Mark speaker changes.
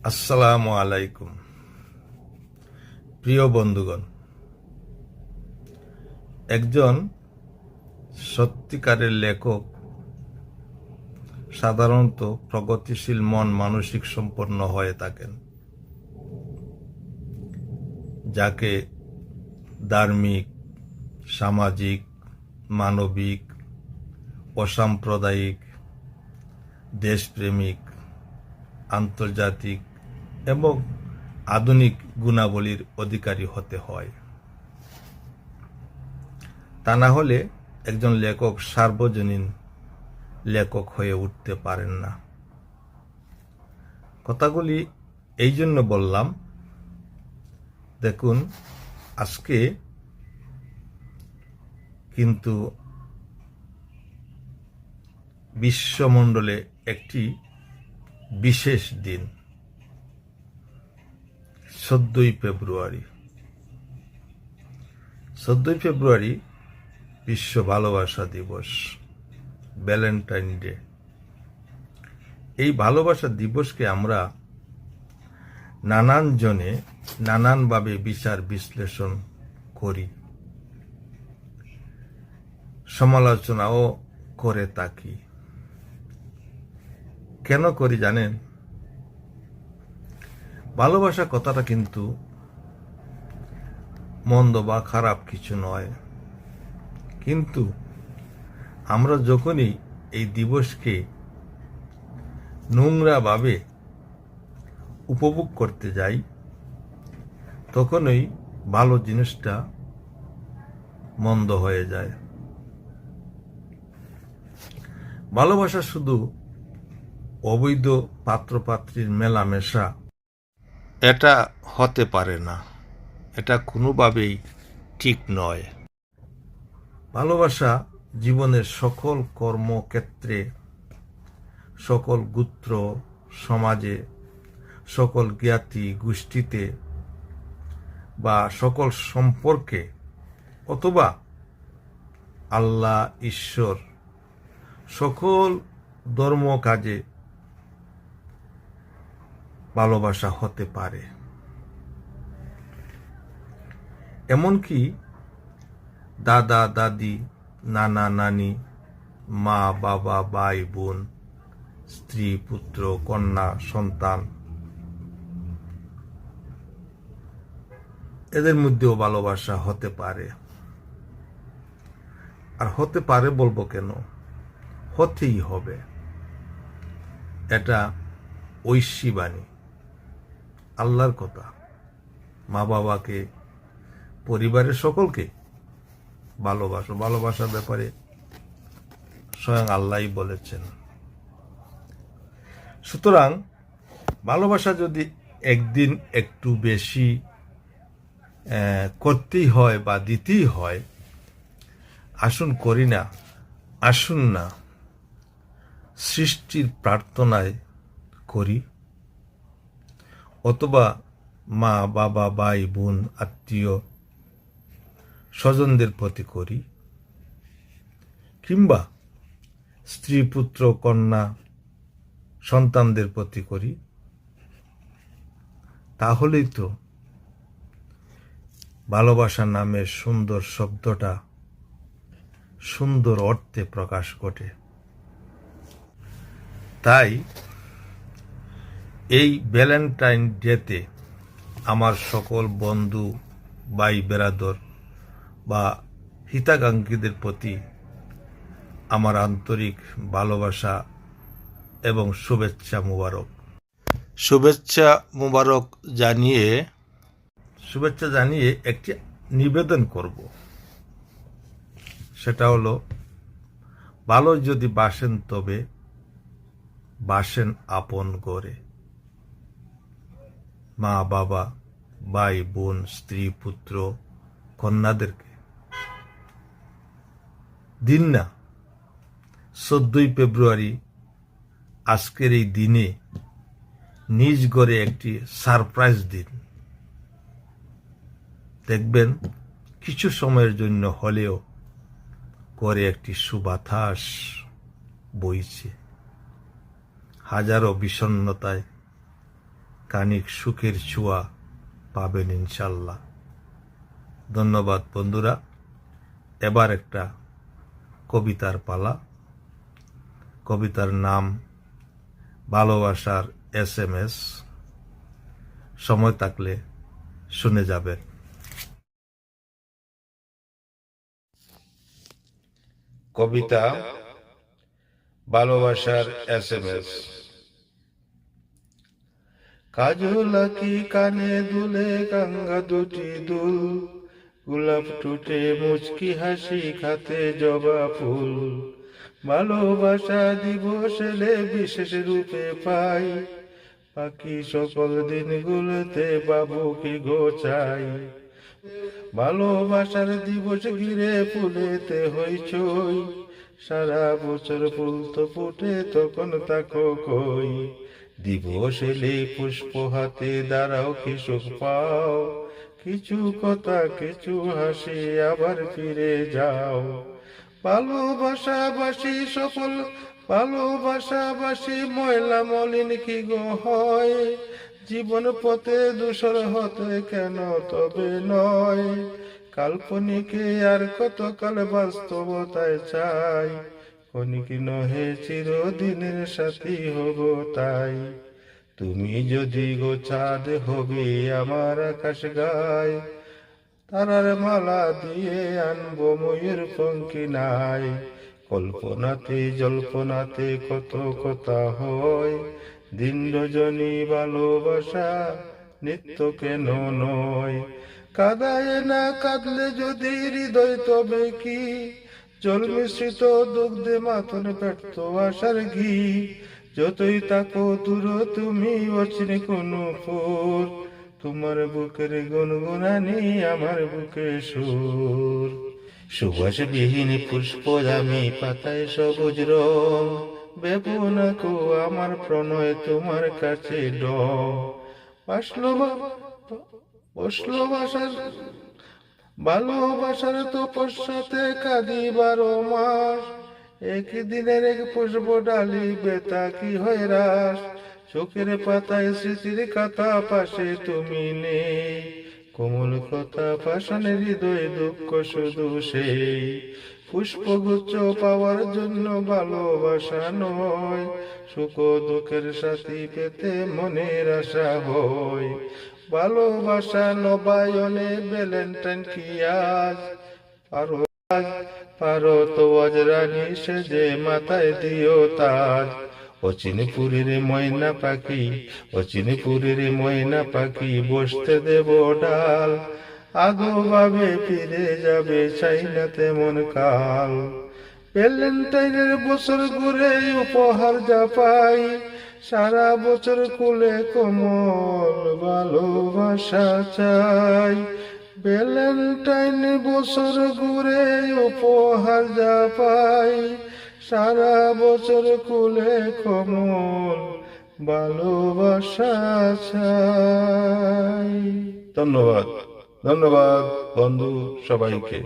Speaker 1: আসসালামু আলাইকুম। প্রিয় বন্ধুগণ, একজন সত্যিকারের লেখক সাধারণত প্রগতিশীল মন মানসিক সম্পন্ন হয়ে থাকেন, যাকে ধার্মিক, সামাজিক, মানবিক, অসাম্প্রদায়িক, দেশপ্রেমিক, আন্তর্জাতিক এবং আধুনিক গুণাবলীর অধিকারী হতে হয়। তা না হলে একজন লেখক সার্বজনীন লেখক হয়ে উঠতে পারেন না। কথাগুলি এই জন্য বললাম, দেখুন, আজকে কিন্তু বিশ্বমণ্ডলে একটি বিশেষ দিন, 14ই ফেব্রুয়ারি। 14ই ফেব্রুয়ারি বিশ্ব ভালোবাসা দিবস, ভ্যালেন্টাইন ডে। এই ভালোবাসা দিবসকে আমরা নানান জনে নানানভাবে বিচার বিশ্লেষণ করি, সমালোচনাও করে থাকি। কেন করি জানেন? ভালোবাসা কথাটা কিন্তু মন্দ বা খারাপ কিছু নয়, কিন্তু আমরা যখনই এই দিবসকে নোংরাভাবে উপভোগ করতে যাই, তখনই ভালো জিনিসটা মন্দ হয়ে যায়। ভালোবাসা শুধু অবৈধ পাত্রপাত্রীর মেলামেশা এটা হতে পারে না, এটা কোনোভাবেই ঠিক নয়। ভালোবাসা জীবনের সকল কর্মক্ষেত্রে, সকল গোত্র সমাজে, সকল জ্ঞাতি গোষ্ঠীতে বা সকল সম্পর্কে, অথবা আল্লাহ ঈশ্বর সকল ধর্ম কাজে ভালোবাসা হতে পারে। এমনকি দাদা দাদি, নানা নানি, মা বাবা, ভাই বোন, স্ত্রী পুত্র কন্যা সন্তান, এদের মধ্যেও ভালোবাসা হতে পারে। আর হতে পারে বলবো কেন, হতেই হবে। এটা ঐশী বাণী, আল্লাহর কথা। মা বাবাকে, পরিবারের সকলকে ভালোবাসো। ভালোবাসার ব্যাপারে স্বয়ং আল্লাহই বলেছেন। সুতরাং ভালোবাসা যদি একদিন একটু বেশি করতেই হয় বা দিতেই হয়, আসুন করি না, আসুন না সৃষ্টির প্রার্থনায় করি, অথবা মা বাবা, ভাই বোন, আত্মীয় স্বজনদের প্রতি করি, কিংবা স্ত্রী পুত্র কন্যা সন্তানদের প্রতি করি। তাহলেই তো ভালোবাসা নামের সুন্দর শব্দটা সুন্দর অর্থে প্রকাশ ঘটে। তাই এই ভ্যালেন্টাইন ডেতে আমার সকল বন্ধু, ভাই বেরাদর বা হিতাকাঙ্ক্ষীদের প্রতি আমার আন্তরিক ভালোবাসা এবং শুভেচ্ছা মুবারক জানিয়ে একটি নিবেদন করব। সেটা হলো, ভালো যদি বাসেন তবে বাসেন আপন ঘরে। মা বাবা, ভাই বোন, স্ত্রী পুত্র কন্যাদেরকে দিন না 14ই ফেব্রুয়ারি, আজকের এই দিনে নিজ ঘরে একটি সারপ্রাইজ দিন। দেখবেন কিছু সময়ের জন্য হলেও করে একটি সুবাতাস বইছে। হাজারো বিষণ্ণতায় খানিক সুখের ছোঁয়া পাবেন ইনশাল্লাহ। ধন্যবাদ বন্ধুরা। এবার একটা কবিতার পালা। কবিতার নাম ভালোবাসার SMS। সময় থাকলে শুনে যাবেন। কবিতা ভালোবাসার SMS। কাজল আঁকি কানে দুলে গঙ্গা দুটি দুল, গোলাপ টুটে মুচকি হাসি খাতে জবা ফুল। ভালোবাসা দিবসেলে বিশেষ রূপে পাই, বাকি সকল দিনগুলোতে বাবুকে গোছাই। ভালোবাসার দিবস ঘিরে ফুলেতে হইচই, সারা বছর ফুল তো ফুটে তখন তাকো কই। দিবস এলে পুষ্প হাতে দাঁড়াও কি সুখ পাও, কিছু কথা কিছু হাসি আবার ফিরে যাও। ভালোবাসাবাসী সফল ভালোবাসাবাসী ময়লা মলিন কি গো হয়, জীবন পথে দূষর হতে কেন তবে নয়। কাল্পনিকে আর কতকাল বাস্তবতায় চাই, ক্ষণিক নহে চিরদিনের সাথী হব তাই। তুমি যদি গো চাঁদ হবে আমার আকাশ গায়, তারার মালা দিয়ে আনবো ময়ূর পঙ্খী নাই। কল্পনাতে জল্পনাতে কত কথা হয়, দিন রজনী ভালোবাসা নিত্য কেন নয়। কাঁদায় না কাঁদলে যদি হৃদয় তবে কি, জল মিশ্রিত দুগ্ধে মাথন ব্যর্থ আশার ঘি। যতই তাকো দূর তুমি অচিনে কোনো ফুর, তোমার বুকের গুনগুনানি আমার বুকে সুর। সুবাস বিহীন পুষ্প আমি পাতায় সবুজ রং, বেবুনাকো আমার প্রণয় তোমার কাছে ডং। ভালোবাসার তপস্যাতে কাঁদি 12 মাস, একদিনের এক পুষ্প ডালি বেতা কি হয় রাস। চোখের পাতায় স্মৃতির কথা পাশে তুমি নেই, কোমল কথা পাষাণে হৃদয় দুঃখ শুধু সেই। পুষ্পগুচ্ছ পাওয়ার জন্য ভালোবাসা নয়, সুখ দুঃখের সাথী পেতে মনের আশা হয়। ভালোবাসা নবায়নে ভ্যালেন্টাইন কি আজ, পারো তো আজ রানী সেজে মাথায় দিও তাজ। অচিনপুরের ময়না পাখি, অচিনপুরের ময়না পাখি বসতে দেব ডাল, আদো ভাবে ফিরে যাবে চাই না তেমন কাল। ভ্যালেন্টাইনের বছর ঘুরে উপহার যা পাই, সারা বছর কুলে কোমল ভালোবাসা চাই। ভ্যালেন্টাইন বছর ঘুরে উপহার যা পাই, সারা বছর কুলে কোমল ভালোবাসা চাই। ধন্যবাদ ধন্যবাদ বন্ধু সবাইকে।